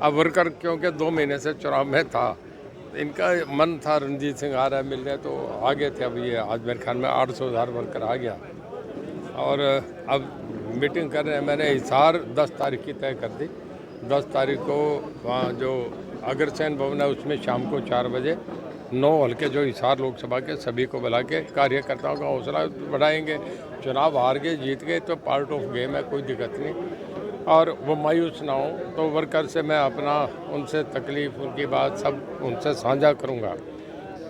अब वर्कर क्योंकि 2 महीने से चुनाव में था, इनका मन था रणजीत सिंह आ रहा है मिलने, तो आ गए थे। अब ये आज मेरे ख्याल में 800,000 वर्कर आ गया और अब मीटिंग कर रहे हैं। मैंने हिसार 10 तारीख की तय कर दी। 10 तारीख को वहाँ जो अग्रसेन भवन है उसमें शाम को 4 बजे 9 हल्के जो हिसार लोकसभा के सभी को बुला के कार्यकर्ताओं का हौसला बढ़ाएंगे। चुनाव हार गए जीत गए तो पार्ट ऑफ गेम है, कोई दिक्कत नहीं, और वो मायूस ना हो। तो वर्कर से मैं अपना उनसे तकलीफ उनकी बात सब उनसे साझा करूँगा।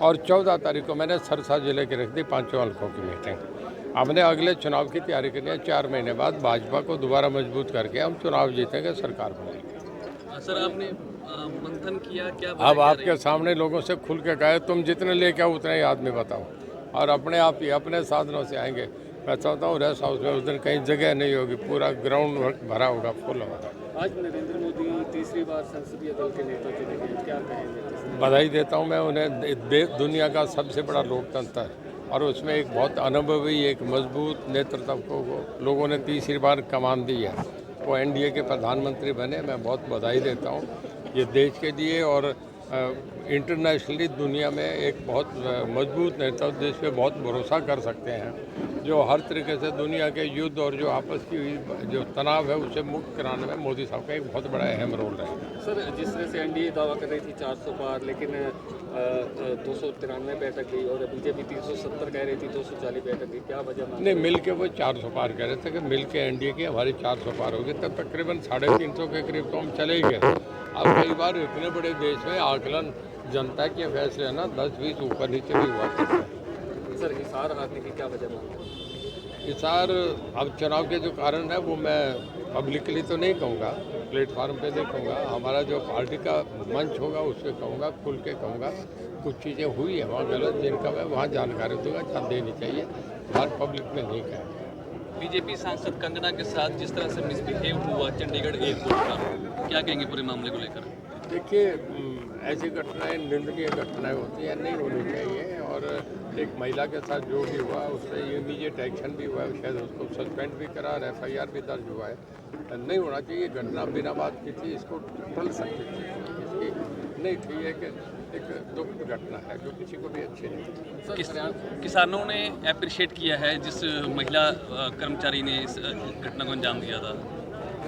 और 14 तारीख को मैंने सरसा जिले की रख दी 5 हल्कों की मीटिंग। हमने अगले चुनाव की तैयारी करनी है। 4 महीने बाद भाजपा को दोबारा मजबूत करके हम चुनाव जीतेंगे, सरकार बनाएंगे। सर आपने मंथन किया क्या? अब आपके सामने लोगों से खुल के कहे तुम जितने लेके आओ उतने ही आदमी बताओ, और अपने आप ही अपने साधनों से आएंगे। मैं चाहता हूँ रेस्ट हाउस में उस दिन कहीं जगह नहीं होगी, पूरा ग्राउंड भरा होगा, फुल होगा। आज नरेंद्र मोदी तीसरी बार संसदीय दल के नेता चुने गए, क्या कहेंगे? बधाई देता हूँ मैं उन्हें। दुनिया का सबसे बड़ा लोकतंत्र है और उसमें एक बहुत अनुभवी एक मजबूत नेतृत्व को लोगों ने तीसरी बार कमान दी है। वो एनडीए के प्रधानमंत्री बने, मैं बहुत बधाई देता हूँ। ये देश के लिए और इंटरनेशनली दुनिया में एक बहुत मजबूत नेतृत्व, देश पे बहुत भरोसा कर सकते हैं, जो हर तरीके से दुनिया के युद्ध और जो आपस की जो तनाव है उसे मुक्त कराने में मोदी साहब का एक बहुत बड़ा अहम रोल रहेगा। सर जिस तरह से एनडीए दावा कर रही थी 400 पार, लेकिन 293 बैठक गई और बीजेपी 370 कह रही थी, 240 बैठक गई, क्या वजह? नहीं, मिल के वो 400 पार कह रहे थे कि मिल के एनडीए की हमारी 400 पार होगी, तब तकरीबन 350 के करीब तो हम चले ही गए। अब कई बार इतने बड़े देश में आकलन जनता के फैसले है ना, 10-20 ऊपर नीचे भी हुआ करता है। सर हिसार हारने की क्या वजह मानते हैं? हिसार अब चुनाव के जो कारण है वो मैं पब्लिकली तो नहीं कहूँगा, प्लेटफार्म पे नहीं कहूँगा, हमारा जो पार्टी का मंच होगा उससे कहूँगा, खुल के कहूँगा। कुछ चीज़ें हुई है वहाँ गलत, जिनका मैं वहाँ जानकारी दूंगा, जहाँ देनी चाहिए, बाहर पब्लिक में नहीं कहेंगे। बीजेपी सांसद कंगना के साथ जिस तरह से मिसबिहेव हुआ चंडीगढ़ एयरपोर्ट पर, क्या कहेंगे पूरे मामले को लेकर? देखिए, ऐसी घटनाएं निंदनीय घटनाएं होती हैं, नहीं होनी चाहिए। और एक महिला के साथ जो भी हुआ उस पर इमीडिएट एक्शन भी हुआ है, शायद उसको सस्पेंड भी करा, FIR भी दर्ज हुआ है। नहीं होना चाहिए घटना, बिना बात की थी, इसको टल सकती थी, इसकी नहीं थी। एक दुख घटना है जो किसी को भी अच्छी नहीं। किसानों ने अप्रिशिएट किया है जिस महिला कर्मचारी ने इस घटना को अंजाम दिया था,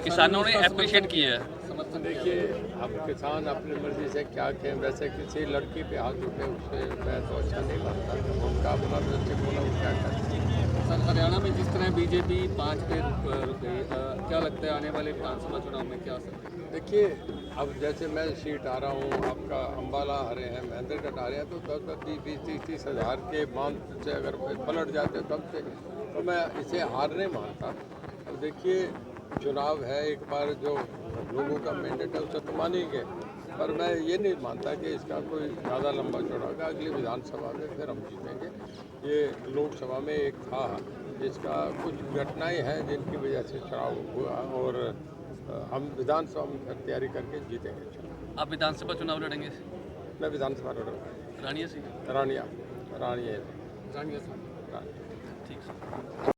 किसानों ने अप्रिशिएट किया है। देखिए, अब किसान अपनी मर्जी से क्या कहें, वैसे किसी लड़की पे हाथ उठे उससे मैं तो अच्छा नहीं लगता, उनका अपना दृष्टिकोण है, क्या करते हैं। सर हरियाणा में जिस तरह बीजेपी 5 पे रुक गई, क्या लगता है आने वाले विधानसभा चुनाव में क्या असर? देखिए, अब जैसे मैं सीट आ रहा हूँ, आपका अम्बाला आ रहे हैं, महेंद्रगढ़ आ रहे हैं, तो 10-20-30 हज़ार के मान से अगर पलट जाते तब से, तो मैं इसे हार नहीं मानता। अब देखिए, चुनाव है, एक बार जो लोगों का मैंडेट है उसे तो मानेंगे, पर मैं ये नहीं मानता कि इसका कोई ज़्यादा लंबा चौड़ा होगा। अगली विधानसभा में फिर हम जीतेंगे। ये लोकसभा में एक था जिसका कुछ घटनाएं हैं जिनकी वजह से चुनाव हुआ, और हम विधानसभा में फिर तैयारी करके जीतेंगे चुनाव। आप विधानसभा चुनाव लड़ेंगे? मैं विधानसभा लड़ूंगा। रानिया से? रानिया रानिया से। ठीक है।